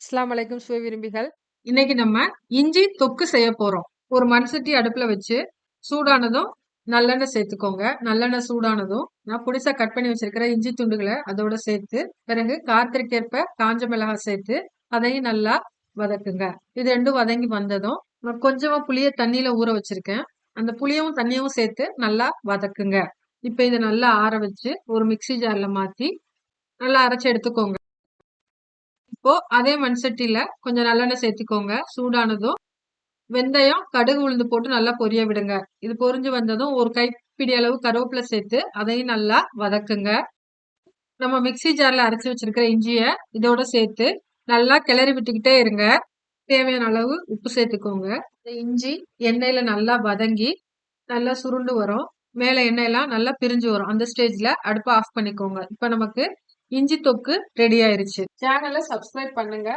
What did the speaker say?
அஸ்ஸலாமு அலைக்கும் சுவை விரும்பிகள். இன்னைக்கு நம்ம இஞ்சி தொக்கு செய்ய போறோம். ஒரு மண் சட்டி அடுப்புல வச்சு சூடானதும் நல்லெண்ணெய் சேர்த்துக்கோங்க. நல்லெண்ணெய் சூடானதும் நான் பொடிசா கட் பண்ணி வச்சிருக்கிற இஞ்சி துண்டுகளை அதோட சேர்த்து, பிறகு காரத்திற்கேற்ப காஞ்ச மிளகாய் சேர்த்து அதையும் நல்லா வதக்குங்க. இது ரெண்டும் வதங்கி வந்ததும் நான் கொஞ்சமா புளிய தண்ணியில ஊற வச்சிருக்கேன். அந்த புளியவும் தண்ணியவும் சேர்த்து நல்லா வதக்குங்க. இப்ப இதை நல்லா ஆற வச்சு ஒரு மிக்ஸி ஜார்ல மாத்தி நல்லா அரைச்சு எடுத்துக்கோங்க. இப்போ அதே மண் சட்டியில கொஞ்சம் நல்லெண்ணெய் சேர்த்துக்கோங்க. சூடானதும் வெந்தயம், கடுகு, உளுந்து போட்டு நல்லா பொரிய விடுங்க. இது பொரிஞ்சு வந்ததும் ஒரு கைப்பிடி அளவு கருவேப்பிலை சேர்த்து அதையும் நல்லா வதக்குங்க. நம்ம மிக்ஸி ஜார்ல அரைச்சு வச்சிருக்கிற இஞ்சிய இதோட சேர்த்து நல்லா கிளறி விட்டுக்கிட்டே இருங்க. தேவையான அளவு உப்பு சேர்த்துக்கோங்க. இந்த இஞ்சி எண்ணெயில நல்லா வதங்கி நல்லா சுருண்டு வரும். மேல எண்ணெயெல்லாம் நல்லா பிரிஞ்சு வரும். அந்த ஸ்டேஜ்ல அடுப்பை ஆஃப் பண்ணிக்கோங்க. இப்ப நமக்கு இஞ்சி தொக்கு ரெடி ஆயிருச்சு. சேனலை சப்ஸ்கிரைப் பண்ணுங்க.